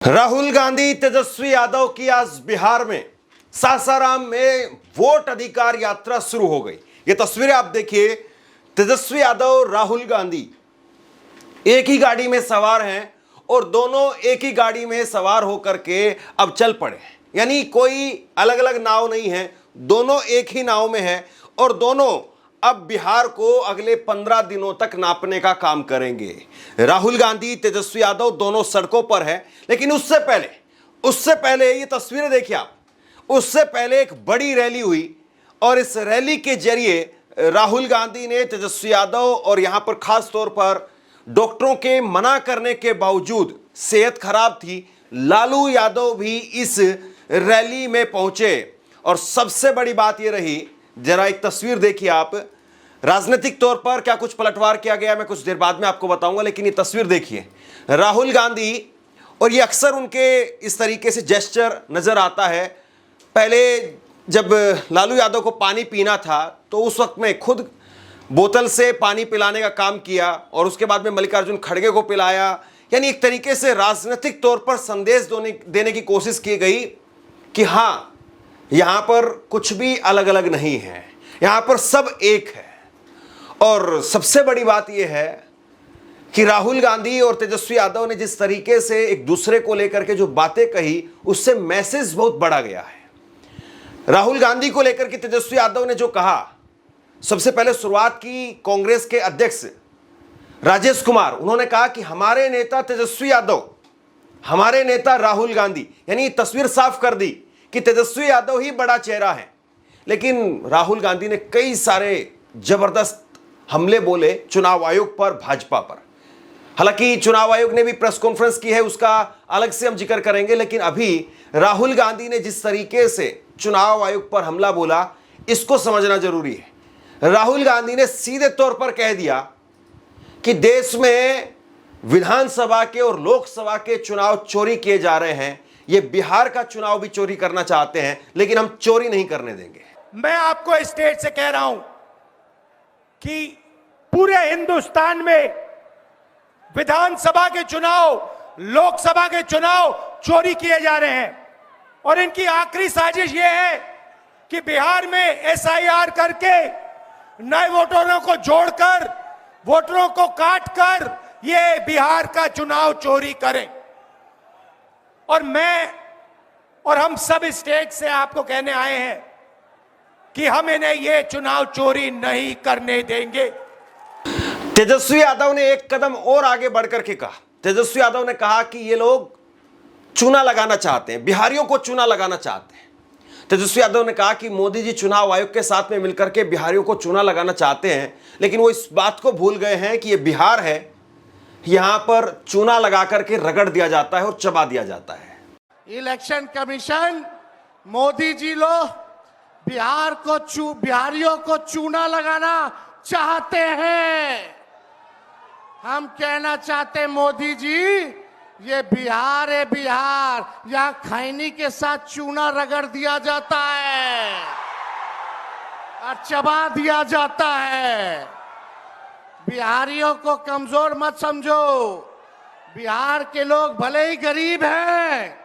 राहुल गांधी तेजस्वी यादव की आज बिहार में सासाराम में वोट अधिकार यात्रा शुरू हो गई। ये तस्वीरें आप देखिए, तेजस्वी यादव राहुल गांधी एक ही गाड़ी में सवार हैं और दोनों एक ही गाड़ी में सवार होकर के अब चल पड़े हैं। यानी कोई अलग अलग नाव नहीं है, दोनों एक ही नाव में हैं और दोनों अब बिहार को अगले 15 दिनों तक नापने का काम करेंगे। राहुल गांधी, तेजस्वी यादव दोनों सड़कों पर है, लेकिन उससे पहले ये तस्वीरें देखिए आप। उससे पहले एक बड़ी रैली हुई और इस रैली के जरिए राहुल गांधी ने तेजस्वी यादव और यहां पर खास तौर पर डॉक्टरों के मना करने के बावजूद, सेहत खराब थी, लालू यादव भी इस रैली में पहुंचे। और सबसे बड़ी बात यह रही, जरा एक तस्वीर देखिए आप। राजनीतिक तौर पर क्या कुछ पलटवार किया गया मैं कुछ देर बाद में आपको बताऊंगा, लेकिन ये तस्वीर देखिए। राहुल गांधी, और ये अक्सर उनके इस तरीके से जेस्चर नजर आता है। पहले जब लालू यादव को पानी पीना था तो उस वक्त में खुद बोतल से पानी पिलाने का काम किया और उसके बाद में मल्लिकार्जुन खड़गे को पिलाया। यानी एक तरीके से राजनीतिक तौर पर संदेश देने की कोशिश की गई कि हाँ, यहां पर कुछ भी अलग अलग नहीं है, यहां पर सब एक है। और सबसे बड़ी बात यह है कि राहुल गांधी और तेजस्वी यादव ने जिस तरीके से एक दूसरे को लेकर के जो बातें कही, उससे मैसेज बहुत बड़ा गया है। राहुल गांधी को लेकर के तेजस्वी यादव ने जो कहा, सबसे पहले शुरुआत की कांग्रेस के अध्यक्ष राजेश कुमार, उन्होंने कहा कि हमारे नेता तेजस्वी यादव, हमारे नेता राहुल गांधी, यानी तस्वीर साफ कर दी कि तेजस्वी यादव ही बड़ा चेहरा है। लेकिन राहुल गांधी ने कई सारे जबरदस्त हमले बोले चुनाव आयोग पर, भाजपा पर। हालांकि चुनाव आयोग ने भी प्रेस कॉन्फ्रेंस की है, उसका अलग से हम जिक्र करेंगे, लेकिन अभी राहुल गांधी ने जिस तरीके से चुनाव आयोग पर हमला बोला, इसको समझना जरूरी है। राहुल गांधी ने सीधे तौर पर कह दिया कि देश में विधानसभा के और लोकसभा के चुनाव चोरी किए जा रहे हैं। ये बिहार का चुनाव भी चोरी करना चाहते हैं, लेकिन हम चोरी नहीं करने देंगे। मैं आपको स्टेज से कह रहा हूं कि पूरे हिंदुस्तान में विधानसभा के चुनाव, लोकसभा के चुनाव चोरी किए जा रहे हैं और इनकी आखिरी साजिश यह है कि बिहार में एसआईआर करके नए वोटरों को जोड़कर, वोटरों को काटकर ये बिहार का चुनाव चोरी करें। और मैं और हम सब स्टेट से आपको कहने आए हैं कि हम इन्हें ये चुनाव चोरी नहीं करने देंगे। तेजस्वी यादव ने एक कदम और आगे बढ़कर के कहा। तेजस्वी यादव ने कहा कि ये लोग चूना लगाना चाहते हैं, बिहारियों को चूना लगाना चाहते हैं। तेजस्वी यादव ने कहा कि मोदी जी चुनाव आयोग के साथ में मिलकर के बिहारियों को चूना लगाना चाहते हैं, लेकिन वो इस बात को भूल गए हैं कि ये बिहार है, यहां पर चूना लगा करके रगड़ दिया जाता है और चबा दिया जाता है। इलेक्शन कमीशन, मोदी जी लोग बिहारियों को चूना लगाना चाहते हैं। हम कहना चाहते हैं, मोदी जी, ये बिहार है, बिहार, यहां खैनी के साथ चूना रगड़ दिया जाता है और चबा दिया जाता है। बिहारियों को कमजोर मत समझो। बिहार के लोग भले ही गरीब हैं,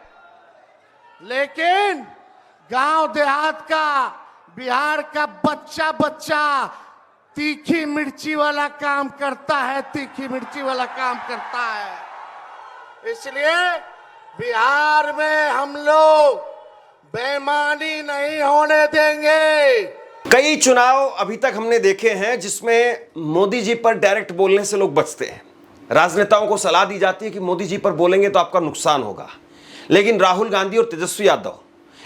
लेकिन गांव देहात का, बिहार का बच्चा बच्चा तीखी मिर्ची वाला काम करता है, तीखी मिर्ची वाला काम करता है। इसलिए बिहार में हम लोग बेईमानी नहीं होने देंगे। कई चुनाव अभी तक हमने देखे हैं जिसमें मोदी जी पर डायरेक्ट बोलने से लोग बचते हैं। राजनेताओं को सलाह दी जाती है कि मोदी जी पर बोलेंगे तो आपका नुकसान होगा, लेकिन राहुल गांधी और तेजस्वी यादव,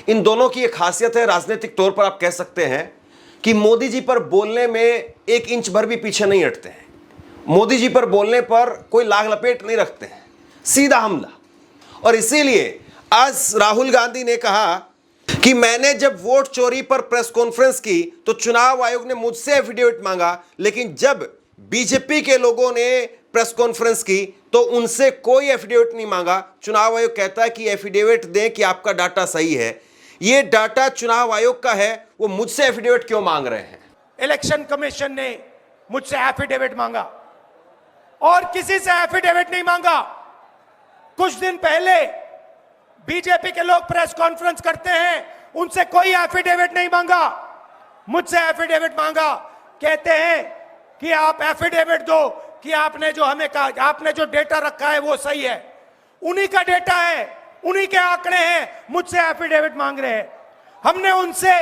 इन दोनों की एक खासियत है, राजनीतिक तौर पर आप कह सकते हैं कि मोदी जी पर बोलने में एक इंच भर भी पीछे नहीं हटते हैं। मोदी जी पर बोलने पर कोई लाग लपेट नहीं रखते हैं, सीधा हमला। और इसीलिए आज राहुल गांधी ने कहा कि मैंने जब वोट चोरी पर प्रेस कॉन्फ्रेंस की तो चुनाव आयोग ने मुझसे एफिडेविट मांगा, लेकिन जब बीजेपी के लोगों ने प्रेस कॉन्फ्रेंस की तो उनसे कोई एफिडेविट नहीं मांगा। चुनाव आयोग कहता है कि एफिडेविट दें कि आपका डाटा सही है। ये डाटा चुनाव आयोग का है, वो मुझसे एफिडेविट क्यों मांग रहे हैं? इलेक्शन कमीशन ने मुझसे एफिडेविट मांगा और किसी से एफिडेविट नहीं मांगा। कुछ दिन पहले बीजेपी के लोग प्रेस कॉन्फ्रेंस करते हैं, उनसे कोई एफिडेविट नहीं मांगा, मुझसे एफिडेविट मांगा। कहते हैं कि आप एफिडेविट दो कि आपने जो हमें कहा, आपने जो डेटा रखा है वो सही है। उन्हीं का डेटा है, उन्हीं के आंकड़े हैं, मुझसे एफिडेविट मांग रहे हैं। हमने उनसे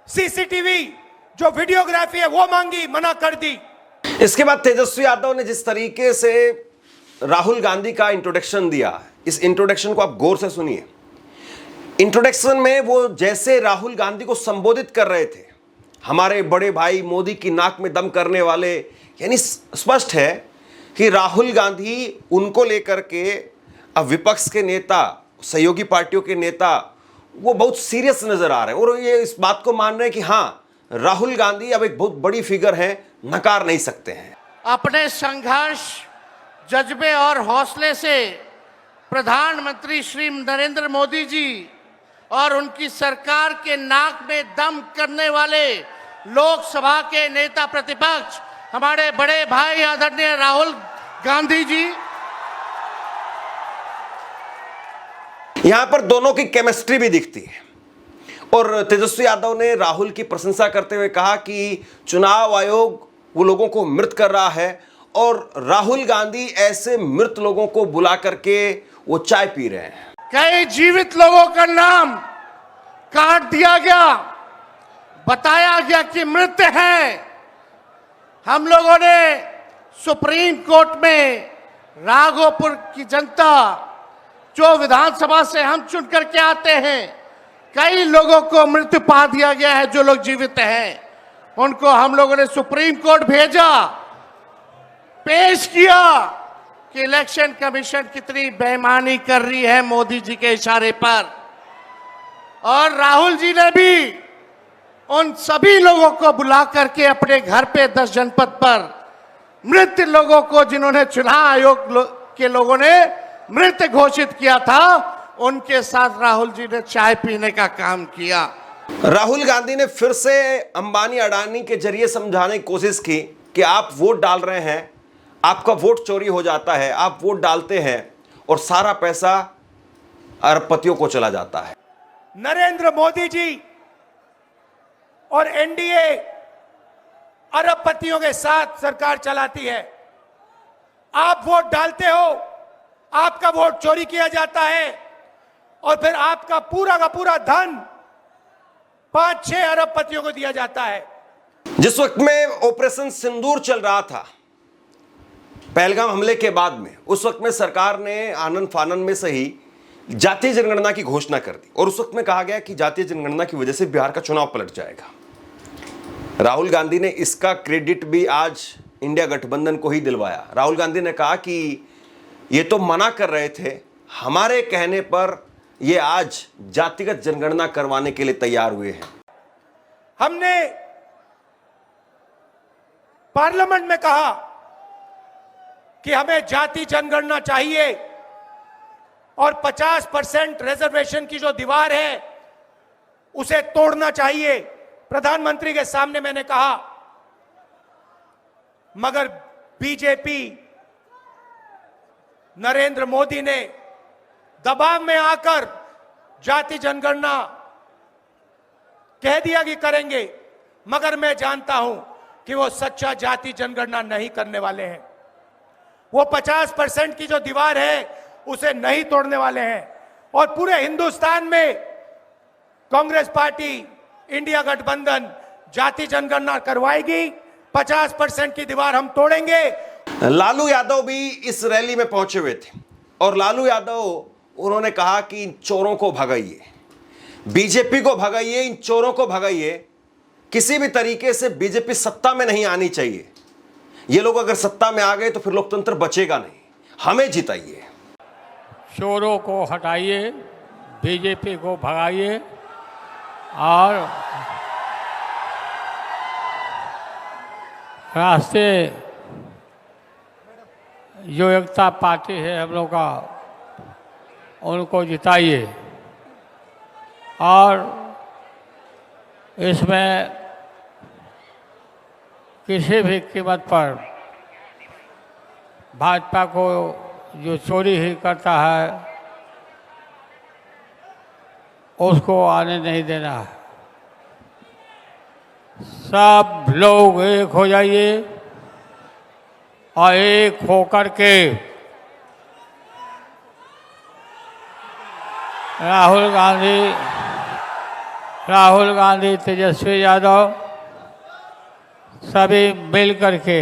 सीसीटीवी जो वीडियोग्राफी है वो मांगी, मना कर दी। इसके बाद तेजस्वी यादव ने जिस तरीके से राहुल गांधी का इंट्रोडक्शन दिया, इस इंट्रोडक्शन को आप गौर से सुनिए। इंट्रोडक्शन में वो जैसे राहुल गांधी को संबोधित कर रहे थे, हमारे बड़े भाई मोदी की नाक में दम करने वाले, यानी स्पष्ट है कि राहुल गांधी उनको लेकर के अब विपक्ष के नेता, सहयोगी पार्टियों के नेता वो बहुत सीरियस नजर आ रहे हैं और ये इस बात को मान रहे हैं कि हाँ, राहुल गांधी अब एक बहुत बड़ी फिगर है, नकार नहीं सकते हैं। अपने संघर्ष, जज्बे और हौसले से प्रधानमंत्री श्री नरेंद्र मोदी जी और उनकी सरकार के नाक में दम करने वाले लोकसभा के नेता प्रतिपक्ष हमारे बड़े भाई आदरणीय राहुल गांधी जी, यहां पर दोनों की केमिस्ट्री भी दिखती है। और तेजस्वी यादव ने राहुल की प्रशंसा करते हुए कहा कि चुनाव आयोग वो लोगों को मृत कर रहा है और राहुल गांधी ऐसे मृत लोगों को बुला करके वो चाय पी रहे हैं। कई जीवित लोगों का नाम काट दिया गया, बताया गया कि मृत हैं। हम लोगों ने सुप्रीम कोर्ट में राघोपुर की जनता, जो विधानसभा से हम चुन करके आते हैं, कई लोगों को मृत्यु पा दिया गया है। जो लोग जीवित हैं उनको हम लोगों ने सुप्रीम कोर्ट भेजा, पेश किया कि इलेक्शन कमीशन कितनी बेईमानी कर रही है मोदी जी के इशारे पर। और राहुल जी ने भी उन सभी लोगों को बुला करके अपने घर पे 10 जनपद पर मृत लोगों को, जिन्होंने चुनाव आयोग के लोगों ने मृत घोषित किया था, उनके साथ राहुल जी ने चाय पीने का काम किया। राहुल गांधी ने फिर से अंबानी अडानी के जरिए समझाने की कोशिश की कि आप वोट डाल रहे हैं, आपका वोट चोरी हो जाता है, आप वोट डालते हैं और सारा पैसा अरबपतियों को चला जाता है। नरेंद्र मोदी जी और एनडीए अरबपतियों के साथ सरकार चलाती है। आप वोट डालते हो, आपका वोट चोरी किया जाता है और फिर आपका पूरा का पूरा धन 5-6 अरबपतियों को दिया जाता है। जिस वक्त में ऑपरेशन सिंदूर चल रहा था पहलगाम हमले के बाद में, उस वक्त में सरकार ने आनन फानन में सही जातीय जनगणना की घोषणा कर दी और उस वक्त में कहा गया कि जातीय जनगणना की वजह से बिहार का चुनाव पलट जाएगा। राहुल गांधी ने इसका क्रेडिट भी आज इंडिया गठबंधन को ही दिलवाया। राहुल गांधी ने कहा कि ये तो मना कर रहे थे, हमारे कहने पर ये आज जातिगत जनगणना करवाने के लिए तैयार हुए हैं। हमने पार्लियामेंट में कहा कि हमें जाति जनगणना चाहिए और 50% रिजर्वेशन की जो दीवार है उसे तोड़ना चाहिए। प्रधानमंत्री के सामने मैंने कहा, मगर बीजेपी, नरेंद्र मोदी ने दबाव में आकर जाति जनगणना कह दिया कि करेंगे, मगर मैं जानता हूं कि वो सच्चा जाति जनगणना नहीं करने वाले हैं। वो 50% की जो दीवार है उसे नहीं तोड़ने वाले हैं और पूरे हिंदुस्तान में कांग्रेस पार्टी, इंडिया गठबंधन जाति जनगणना करवाएगी। 50% की दीवार हम तोड़ेंगे। लालू यादव भी इस रैली में पहुंचे हुए थे और लालू यादव उन्होंने कहा कि इन चोरों को भगाइए, बीजेपी को भगाइए, इन चोरों को भगाइए। किसी भी तरीके से बीजेपी सत्ता में नहीं आनी चाहिए। ये लोग अगर सत्ता में आ गए तो फिर लोकतंत्र बचेगा नहीं, हमें जिताइए। चोरों को हटाइए, बीजेपी को भगाइए और राष्ट्रीय जो एकता पार्टी है हम लोग का, उनको जिताइए। और इसमें किसी भी कीमत पर भाजपा को जो चोरी ही करता है उसको आने नहीं देना है। सब लोग एक हो जाइए और एक होकर के राहुल गांधी, तेजस्वी यादव सभी मिल करके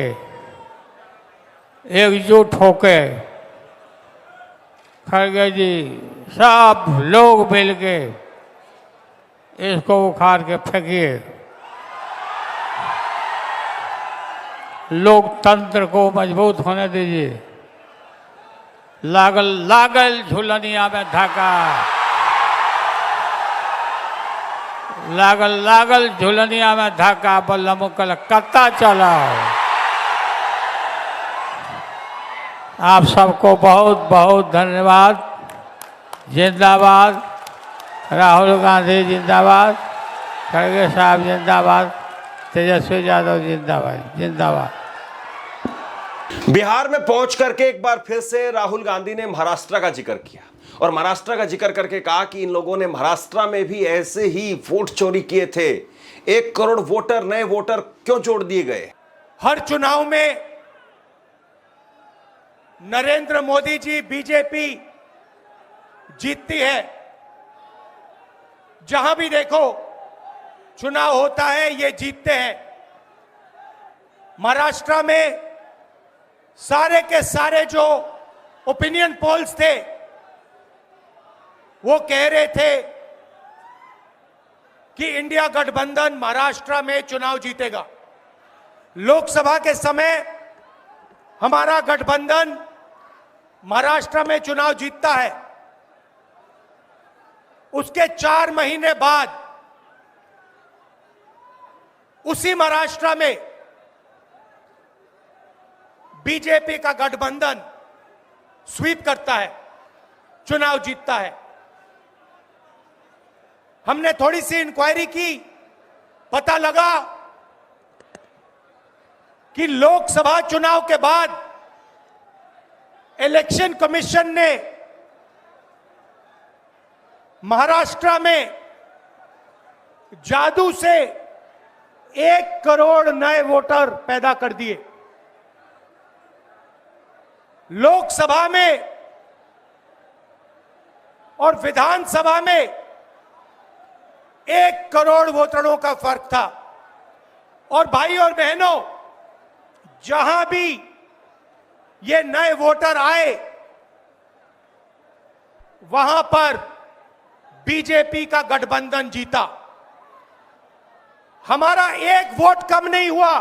एकजुट होके, खड़गे जी सब लोग मिल के इसको उखाड़ के फेंकिए। लोकतंत्र को मजबूत होने दीजिए। लागल लागल झुलनिया में धाका, लागल लागल झुलनिया में धाका, बल्लम कलकत्ता चलाओ। आप सबको बहुत बहुत धन्यवाद। जिंदाबाद राहुल गांधी, जिंदाबाद खड़गे साहब, जिंदाबाद तेजस्वी यादव, जिंदाबाद जिंदाबाद। बिहार में पहुंच करके एक बार फिर से राहुल गांधी ने महाराष्ट्र का जिक्र किया और महाराष्ट्र का जिक्र करके कहा कि इन लोगों ने महाराष्ट्र में भी ऐसे ही वोट चोरी किए थे। 1 करोड़ वोटर, नए वोटर क्यों जोड़ दिए गए? हर चुनाव में नरेंद्र मोदी जी, बीजेपी जीतती है। जहां भी देखो चुनाव होता है, ये जीतते हैं। महाराष्ट्र में सारे के सारे जो ओपिनियन पोल्स थे वो कह रहे थे कि इंडिया गठबंधन महाराष्ट्र में चुनाव जीतेगा। लोकसभा के समय हमारा गठबंधन महाराष्ट्र में चुनाव जीतता है। उसके 4 महीने बाद उसी महाराष्ट्र में बीजेपी का गठबंधन स्वीप करता है, चुनाव जीतता है। हमने थोड़ी सी इंक्वायरी की, पता लगा कि लोकसभा चुनाव के बाद इलेक्शन कमीशन ने महाराष्ट्र में जादू से 1 करोड़ नए वोटर पैदा कर दिए। लोकसभा में और विधानसभा में 1 करोड़ वोटरों का फर्क था। और भाई और बहनों, जहां भी ये नए वोटर आए वहां पर बीजेपी का गठबंधन जीता। हमारा 1 वोट कम नहीं हुआ।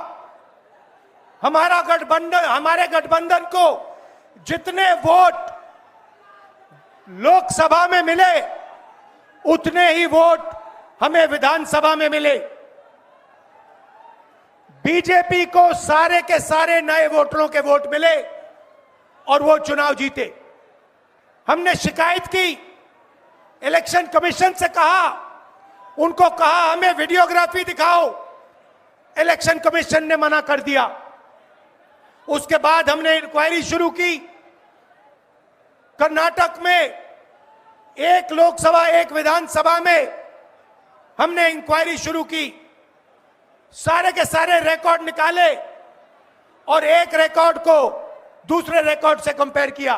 हमारे गठबंधन को जितने वोट लोकसभा में मिले उतने ही वोट हमें विधानसभा में मिले। बीजेपी को सारे के सारे नए वोटरों के वोट मिले और वो चुनाव जीते। हमने शिकायत की, इलेक्शन कमीशन से कहा, उनको कहा हमें वीडियोग्राफी दिखाओ। इलेक्शन कमीशन ने मना कर दिया। उसके बाद हमने इंक्वायरी शुरू की। कर्नाटक में 1 लोकसभा 1 विधानसभा में हमने इंक्वायरी शुरू की। सारे के सारे रिकॉर्ड निकाले और एक रिकॉर्ड को दूसरे रिकॉर्ड से कंपेयर किया।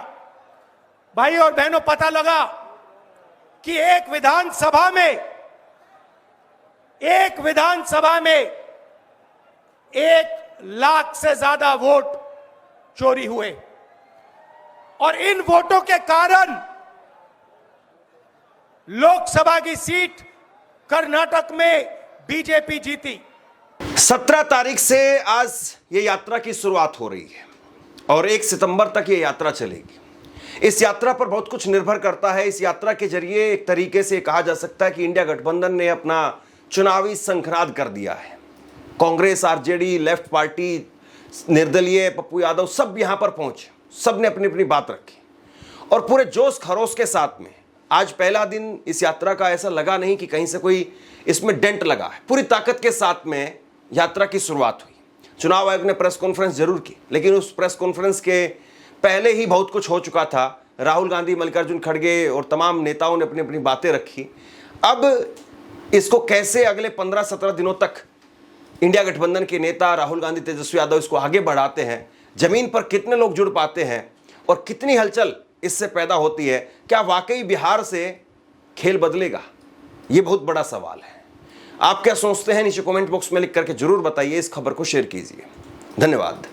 भाई और बहनों, पता लगा कि एक विधानसभा में 1 लाख से ज्यादा वोट चोरी हुए और इन वोटों के कारण लोकसभा की सीट कर्नाटक में बीजेपी जीती। 17 तारीख से आज ये यात्रा की शुरुआत हो रही है और 1 सितंबर तक ये यात्रा चलेगी। इस यात्रा पर बहुत कुछ निर्भर करता है। इस यात्रा के जरिए एक तरीके से कहा जा सकता है कि इंडिया गठबंधन ने अपना चुनावी शंखनाद कर दिया है। कांग्रेस, आरजेडी, लेफ्ट पार्टी, निर्दलीय, पप्पू यादव सब यहां पर पहुंचे। सब ने अपनी अपनी बात रखी और पूरे जोश खरोश के साथ में आज पहला दिन इस यात्रा का ऐसा लगा नहीं कि कहीं से कोई इसमें डेंट लगा है। पूरी ताकत के साथ में यात्रा की शुरुआत हुई। चुनाव आयोग ने प्रेस कॉन्फ्रेंस जरूर की, लेकिन उस प्रेस कॉन्फ्रेंस के पहले ही बहुत कुछ हो चुका था। राहुल गांधी, मल्लिकार्जुन खड़गे और तमाम नेताओं ने अपनी अपनी बातें रखी। अब इसको कैसे अगले 15-17 दिनों तक इंडिया गठबंधन के नेता राहुल गांधी, तेजस्वी यादव इसको आगे बढ़ाते हैं, जमीन पर कितने लोग जुड़ पाते हैं और कितनी हलचल इससे पैदा होती है, क्या वाकई बिहार से खेल बदलेगा? यह बहुत बड़ा सवाल है। आप क्या सोचते हैं नीचे कमेंट बॉक्स में लिख करके जरूर बताइए। इस खबर को शेयर कीजिए। धन्यवाद।